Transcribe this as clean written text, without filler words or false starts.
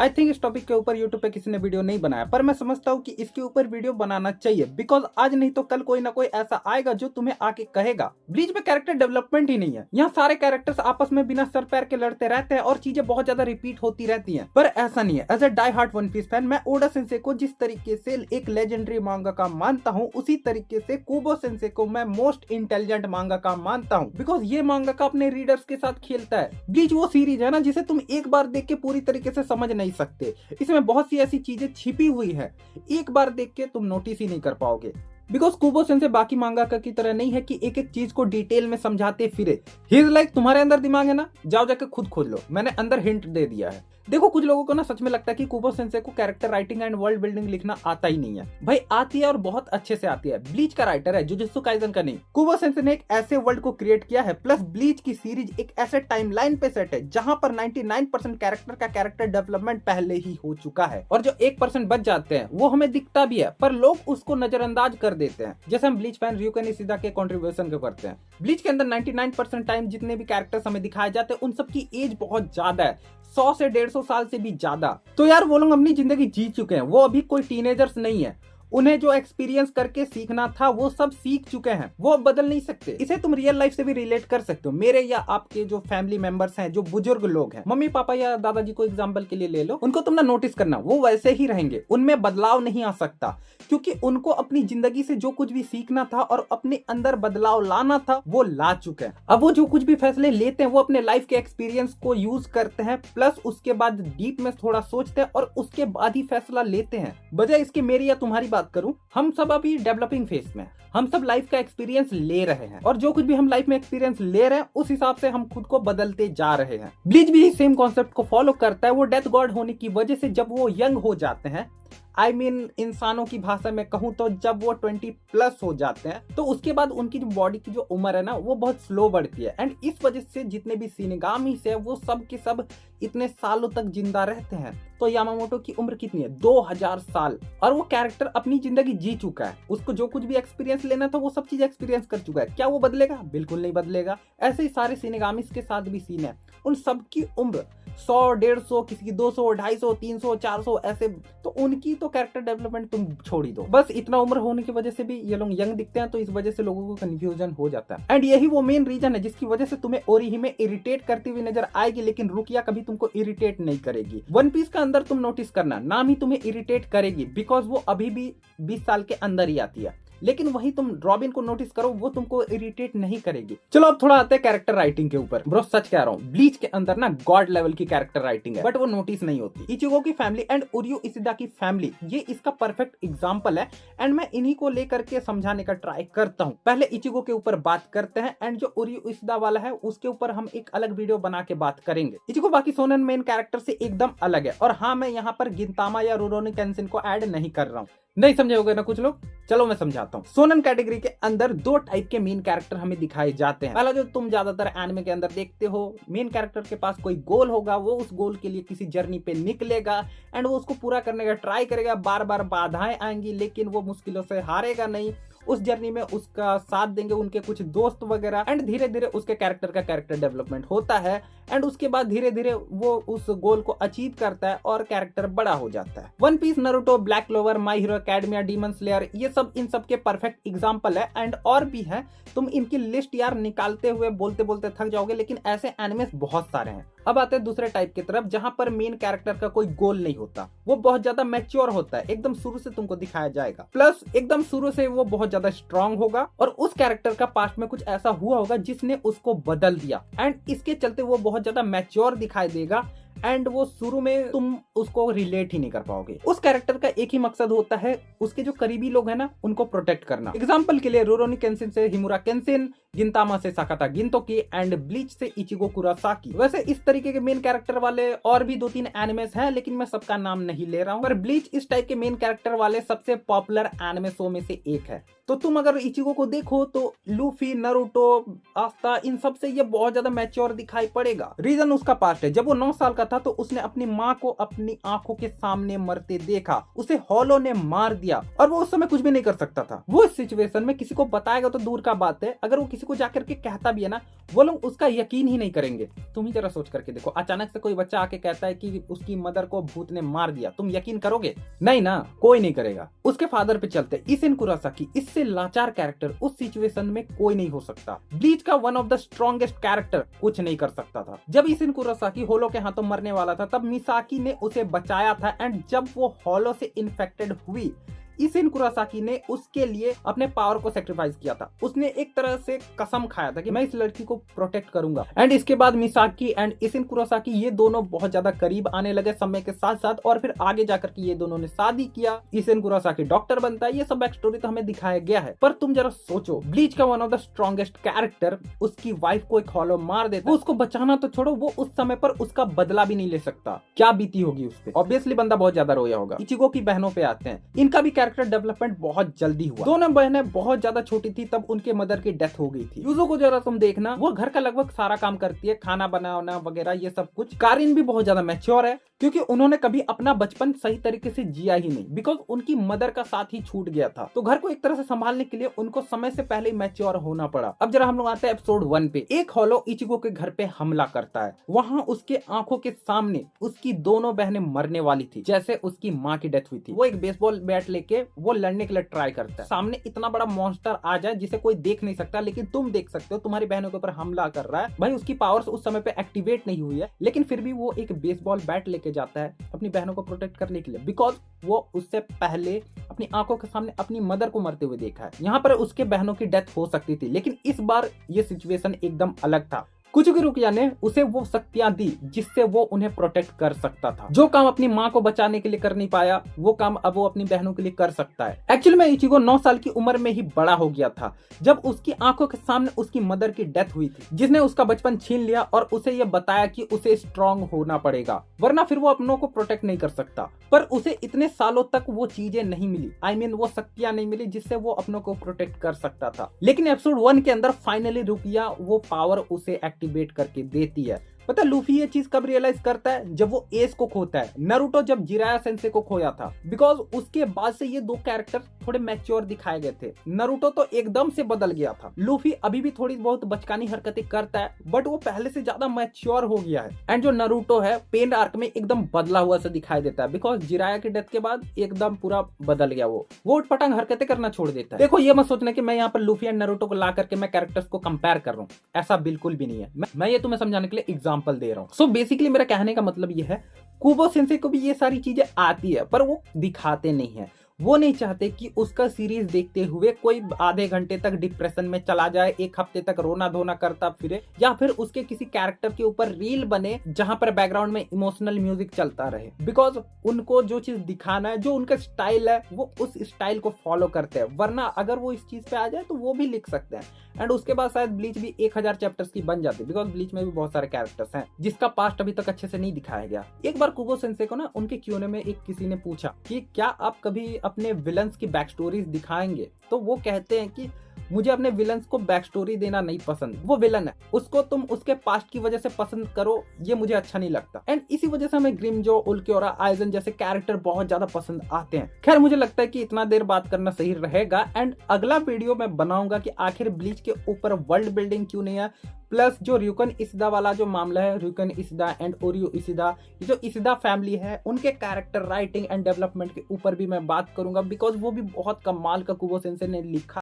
I think इस topic के ऊपर यूट्यूब पे किसी ने वीडियो नहीं बनाया, पर मैं समझता हूँ कि इसके ऊपर वीडियो बनाना चाहिए, बिकॉज आज नहीं तो कल कोई ना कोई ऐसा आएगा जो तुम्हें आके कहेगा ब्लीच में कैरेक्टर डेवलपमेंट ही नहीं है। यहाँ सारे कैरेक्टर्स आपस में बिना सर पैर के लड़ते रहते हैं और चीजें बहुत ज्यादा रिपीट होती रहती हैं, पर ऐसा नहीं है। As a die hard One Piece fan मैं ओडा सेंसे को जिस तरीके से एक लेजेंडरी मांगा का मानता हूँ, उसी तरीके से कुबो सेंसे को मैं मोस्ट इंटेलिजेंट मांगा का मानता हूँ, बिकॉज ये मांगा का अपने रीडर्स के साथ खेलता है। ब्लीच वो सीरीज है ना जिसे तुम एक बार देख के पूरी तरीके से समझ नहीं सकते। इसमें बहुत सी ऐसी चीजें छिपी हुई है, एक बार देख के तुम नोटिस ही नहीं कर पाओगे। बिकॉज कुबो सेंसे बाकी मांगाका की तरह नहीं है कि एक एक चीज को डिटेल में समझाते फिरे। ही इज लाइक तुम्हारे अंदर दिमाग है ना, जाओ जाके खुद खोज लो, मैंने अंदर हिंट दे दिया है। देखो कुछ लोगों को ना सच में लगता है कि कुबो सेंसे को character writing and world building लिखना आता ही नहीं है। भाई आती है और बहुत अच्छे से आती है। ब्लीच का राइटर है, जुजुत्सु काइसेन का नहीं। कुबो सेंसे ने एक ऐसे वर्ल्ड को क्रिएट किया है, प्लस ब्लीच की सीरीज एक ऐसे टाइमलाइन पे सेट है जहां पर 99% कैरेक्टर का कैरेक्टर डेवलपमेंट पहले ही हो चुका है, और जो 1% बच जाते हैं वो हमें दिखता भी है, पर लोग उसको नजरअंदाज कर देते हैं। जैसे हम ब्लीच फैन ryuken ishida के कंट्रीब्यूशन को करते हैं। ब्लीच के अंदर 99% टाइम जितने भी कैरेक्टर्स हमें दिखाए जाते हैं उन सबकी एज बहुत ज्यादा है, 100 से 150 साल से भी ज्यादा। तो यार वो लोग अपनी जिंदगी जी चुके हैं, वो अभी कोई टीनेजर्स नहीं है। उन्हें जो एक्सपीरियंस करके सीखना था वो सब सीख चुके हैं, वो अब बदल नहीं सकते। इसे तुम रियल लाइफ से भी रिलेट कर सकते हो। मेरे या आपके जो फैमिली मेंबर्स हैं, जो बुजुर्ग लोग हैं, मम्मी पापा या दादाजी को एग्जांपल के लिए ले लो, उनको तुम ना नोटिस करना, वो वैसे ही रहेंगे, उनमें बदलाव नहीं आ सकता, क्योंकि उनको अपनी जिंदगी से जो कुछ भी सीखना था और अपने अंदर बदलाव लाना था वो ला चुके हैं। अब वो जो कुछ भी फैसले लेते हैं वो अपने लाइफ के एक्सपीरियंस को यूज करते हैं, प्लस उसके बाद डीप में थोड़ा सोचते हैं और उसके बाद ही फैसला लेते हैं। बजाय इसके मेरी या तुम्हारी बात करूं, हम सब अभी डेवलपिंग फेज में, हम सब लाइफ का एक्सपीरियंस ले रहे हैं, और जो कुछ भी हम लाइफ में एक्सपीरियंस ले रहे हैं उस हिसाब से हम खुद को बदलते जा रहे हैं। ब्लीच भी सेम कॉन्सेप्ट को फॉलो करता है। वो डेथ गॉड होने की वजह से जब वो यंग हो जाते हैं, आई मीन इंसानों की भाषा में कहूं तो जब वो 20+ हो जाते हैं, तो उसके बाद उनकी जो बॉडी की जो उम्र है ना वो बहुत स्लो बढ़ती है, एंड इस वजह से जितने भी शिनगामी है वो सब के सब इतने सालों तक जिंदा रहते हैं। तो यामामोटो की उम्र कितनी है? 2000 साल, और वो कैरेक्टर अपनी जिंदगी जी चुका है। उसको जो कुछ भी एक्सपीरियंस लेना था वो सब चीज एक्सपीरियंस कर चुका है। क्या वो बदलेगा? बिल्कुल नहीं बदलेगा। ऐसे ही सारे शिनगामिस के साथ भी सीन है, उन सबकी उम्र 100, 150, किसी की 200, 250, 300, 400 ऐसे, तो उनकी तो कैरेक्टर डेवलपमेंट तुम छोड़ ही दो। बस इतना उम्र होने की वजह से भी ये लोग यंग दिखते हैं, तो इस वजह से लोगों को कंफ्यूजन हो जाता है। एंड यही वो मेन रीजन है जिसकी वजह से तुम्हें ओरिहिमे इरिटेट करती हुई नजर आएगी, लेकिन रुकिया कभी तुमको इरिटेट नहीं करेगी। वन पीस का अंदर तुम नोटिस करना, नाम ही तुम्हें इरिटेट करेगी, बिकॉज वो अभी भी 20 साल के अंदर ही आती है। लेकिन वही तुम रॉबिन को नोटिस करो, वो तुमको इरिटेट नहीं करेगी। चलो अब थोड़ा आते हैं कैरेक्टर राइटिंग के ऊपर। ब्रो सच कह रहा हूँ, ब्लीच के अंदर ना गॉड लेवल की कैरेक्टर राइटिंग है, बट वो नोटिस नहीं होती। इचिगो की फैमिली एंड उरियो इशिदा की फैमिली, ये इसका परफेक्ट एग्जांपल है, एंड मैं इन्हीं को लेकर के समझाने का ट्राई करता हूँ। पहले इचिगो के ऊपर बात करते हैं, एंड जो उरियो इशिदा वाला है उसके ऊपर हम एक अलग वीडियो बना के बात करेंगे। इचिगो बाकी शोनेन मेन कैरेक्टर से एकदम अलग है, और हाँ मैं यहाँ पर गिंतामा या रुरोनी केंशिन को ऐड नहीं कर रहा हूँ। नहीं समझे होगे ना कुछ लोग, चलो मैं समझाता हूँ। सोनन कैटेगरी के अंदर 2 टाइप के मेन कैरेक्टर हमें दिखाए जाते हैं। पहला जो तुम ज्यादातर एनिमे के अंदर देखते हो, मेन कैरेक्टर के पास कोई गोल होगा, वो उस गोल के लिए किसी जर्नी पे निकलेगा, एंड वो उसको पूरा करने का ट्राई करेगा। बार बार बाधाएं आएंगी लेकिन वो मुश्किलों से हारेगा नहीं। उस जर्नी में उसका साथ देंगे उनके कुछ दोस्त वगैरह, एंड धीरे धीरे उसके कैरेक्टर का कैरेक्टर डेवलपमेंट होता है, एंड उसके बाद धीरे धीरे वो उस गोल को अचीव करता है और कैरेक्टर बड़ा हो जाता है। One Piece, Naruto, Black Clover, My Hero Academia, Demon Slayer, ये सब इन सब के परफेक्ट एग्जांपल है, एंड और भी है। तुम इनकी लिस्ट यार निकालते हुए बोलते बोलते थक जाओगे, लेकिन ऐसे एनिमेस बहुत सारे हैं। अब आते हैं दूसरे टाइप की तरफ, जहां पर मेन कैरेक्टर का कोई गोल नहीं होता, वो बहुत ज्यादा मैच्योर होता है, एकदम शुरू से तुमको दिखाया जाएगा, प्लस एकदम शुरू से वो बहुत ज्यादा स्ट्रांग होगा, और उस कैरेक्टर का पास्ट में कुछ ऐसा हुआ होगा जिसने उसको बदल दिया, एंड इसके चलते वो बहुत ज्यादा मैच्योर दिखाई देगा, एंड वो शुरू में तुम उसको रिलेट ही नहीं कर पाओगे। उस कैरेक्टर का एक ही मकसद होता है, उसके जो करीबी लोग हैं ना उनको प्रोटेक्ट करना। एग्जांपल के लिए रुरोनी केंशिन से हिमुरा केंशिन, गिंतामा से साकाता गिंतोकी, एंड ब्लीच से इचिगो कुरासाकी। वैसे इस तरीके के मेन कैरेक्टर वाले और भी 2-3 एनिमेस हैं, लेकिन मैं सबका नाम नहीं ले रहा हूँ, पर ब्लीच इस टाइप के मेन कैरेक्टर वाले सबसे पॉपुलर एनिमे शो में से एक है। तो तुम अगर इचिगो को देखो तो लूफी, नारुतो, आफ्ता, इन सब से ये बहुत ज्यादा मैच्योर दिखाई पड़ेगा। रीजन उसका पास्ट है। जब वो 9 साल का था तो उसने अपनी माँ को अपनी आंखों के सामने मरते देखा, उसे हॉलो ने मार दिया और वो उस समय कुछ भी नहीं कर सकता था। वो इस सिचुएशन में किसी को बताएगा तो दूर का बात है, अगर वो किसी को जाकर के कहता भी है ना, वो लोग उसका यकीन ही नहीं करेंगे। तुम ही जरा सोच करके देखो, अचानक से कोई बच्चा आके कहता है कि उसकी मदर को भूत ने मार दिया, तुम यकीन करोगे? नहीं ना, कोई नहीं करेगा। उसके फादर पे चलते, ईशिन कुरोसाकी, इससे लाचार कैरेक्टर उस सिचुएशन में कोई नहीं हो सकता। ब्लीच का one of the strongest character कुछ नहीं कर सकता था। जब ईशिन कुरोसाकी होलो के हाथों मरने वाला था तब मिसाकी ने उसे बचाया था, एंड जब वो होलो से इन्फेक्टेड हुई, ईशिन कुरोसाकी ने उसके लिए अपने पावर को सेक्रीफाइस किया था। उसने एक तरह से कसम खाया था कि मैं इस लड़की को प्रोटेक्ट करूंगा। एंड इसके बाद मिसाकी एंड ईशिन कुरोसाकी ये दोनों बहुत ज्यादा करीब आने लगे समय के साथ साथ, और फिर आगे जाकर के ये दोनों ने शादी किया। ईशिन कुरोसाकी डॉक्टर बनता है। ये सब बैक स्टोरी तो हमें दिखाया गया है, पर तुम जरा सोचो, ब्लीच का one of the strongest character उसकी वाइफ को एक हॉलो मार देता है। उसको बचाना तो छोड़ो, वो उस समय पर उसका बदला भी नहीं ले सकता। क्या बीती होगी उस पर? ऑब्वियसली बंदा बहुत ज्यादा रोया होगा। इचिगो की बहनों पे आते हैं। इनका भी डेवलपमेंट बहुत जल्दी हुआ। दोनों बहनें बहुत ज्यादा छोटी थी तब उनके मदर की डेथ हो गई थी। यूजो को जरा तुम देखना, वो घर का लगभग सारा काम करती है, खाना बनाना वगैरह ये सब कुछ। कारिन भी बहुत ज्यादा मैच्योर है क्योंकि उन्होंने कभी अपना बचपन सही तरीके से जिया ही नहीं, बिकॉज उनकी मदर का साथ ही छूट गया था। तो घर को एक तरह से संभालने के लिए उनको समय से पहले मैच्योर होना पड़ा। अब जरा हम लोग आते हैं एपिसोड 1 पे। एक हॉलो इचिगो के घर पे हमला करता है। वहां उसके आंखों के सामने उसकी दोनों बहनें मरने वाली थी, जैसे उसकी माँ की डेथ हुई थी। वो एक बेसबॉल बैट लेके वो लड़ने के लिए ट्राई करता है। सामने इतना बड़ा मॉन्स्टर आ जाए जिसे कोई देख नहीं सकता, लेकिन तुम देख सकते हो, तुम्हारी बहनों के ऊपर हमला कर रहा है। भाई उसकी पावर्स उस समय पे एक्टिवेट नहीं हुई है, लेकिन फिर भी वो एक बेसबॉल बैट लेके जाता है अपनी बहनों को प्रोटेक्ट करने के लिए, बिकॉज वो उससे पहले अपनी आंखों के सामने अपनी मदर को मरते हुए देखा है। यहाँ पर उसके बहनों की डेथ हो सकती थी, लेकिन इस बार ये सिचुएशन एकदम अलग था। कुचुगिरुकिया ने उसे वो शक्तियां दी जिससे वो उन्हें प्रोटेक्ट कर सकता था। जो काम अपनी माँ को बचाने के लिए कर नहीं पाया, वो काम अब वो अपनी बहनों के लिए कर सकता है। एक्चुअली में इचिगो 9 साल की उम्र में ही बड़ा हो गया था जब उसकी आंखों के सामने उसकी मदर की डेथ हुई थी, जिसने उसका बचपन छीन लिया और उसे ये बताया कि उसे स्ट्रांग होना पड़ेगा, वरना फिर वो अपनों को प्रोटेक्ट नहीं कर सकता। पर उसे इतने सालों तक वो चीजें नहीं मिली, वो शक्तियां नहीं मिली जिससे वो अपनों को प्रोटेक्ट कर सकता था। लेकिन एपिसोड 1 के अंदर फाइनली रुकिया वो पावर उसे एक्टिवेट करके देती है। पता लूफी ये चीज कब रियलाइज करता है? जब वो एस को खोता है। नारुतो जब जिराया सेंसे को खोया था, बिकॉज उसके बाद से ये दो कैरेक्टर थोड़े मैच्योर दिखाए गए थे। नारुतो तो एकदम से बदल गया था। लूफी अभी भी थोड़ी बहुत बचकानी हरकतें करता है, बट वो पहले से ज्यादा मैच्योर हो गया है। एंड जो नारुतो है पेन आर्क में एकदम बदला हुआ सा दिखाई देता है, बिकॉज जिराया की डेथ के बाद एकदम पूरा बदल गया। वो उटपटांग हरकतें करना छोड़ देता है। देखो ये मत सोचना कि मैं यहाँ पर लूफी एंड नारुतो को ला करके मैं कैरेक्टर्स को कंपेयर कर रहा हूँ, ऐसा बिल्कुल भी नहीं है। मैं ये तुम्हें समझाने के लिए एग्जाम्पल दे रहा हूँ। सो बेसिकली मेरा कहने का मतलब ये है, कुबो सेंसे को भी ये सारी चीजें आती है, पर वो दिखाते नहीं है। वो नहीं चाहते कि उसका सीरीज देखते हुए कोई आधे घंटे तक डिप्रेशन में चला जाए, एक हफ्ते तक रोना धोना करता फिरे, या फिर उसके किसी कैरेक्टर के ऊपर रील बने जहां पर बैकग्राउंड में इमोशनल म्यूजिक चलता रहे। बिकॉज उनको जो चीज दिखाना है, जो उनका स्टाइल है, वो उस स्टाइल को फॉलो करते हैं। वरना अगर वो इस चीज पे आ जाए तो वो भी लिख सकते हैं। एंड उसके बाद शायद ब्लीच भी 1000 चैप्टर्स की बन जाती, बिकॉज ब्लीच में भी बहुत सारे कैरेक्टर्स हैं जिसका पास्ट अभी तक अच्छे से नहीं दिखाया गया। एक बार कुबो सेंसे को ना उनके क्यूने में एक किसी ने पूछा कि क्या आप कभी अपने विलन्स की बैक स्टोरीज दिखाएंगे? तो वो कहते हैं कि मुझे अपने विलन्स को बैक स्टोरी देना नहीं पसंद। वो विलन है, उसको तुम उसके पास्ट की वजह से पसंद करो, ये मुझे अच्छा नहीं लगता। एंड इसी वजह से हमें ग्रिमजो, उल्क्योरा, आइजन जैसे कैरेक्टर बहुत ज्यादा पसंद आते हैं। खैर मुझे लगता है कि इतना देर बात करना सही रहेगा। एंड अगला वीडियो मैं बनाऊंगा कि आखिर ब्लीच के ऊपर वर्ल्ड बिल्डिंग क्यों नहीं है, प्लस जो ryuken इशिदा वाला जो मामला है, ryuken इशिदा एंड ओरियो इशिदा, ये जो इशिदा फैमिली है, उनके कैरेक्टर राइटिंग एंड डेवलपमेंट के ऊपर भी मैं बात करूंगा, बिकॉज वो भी बहुत कमाल का कुबो सेंसे ने लिखा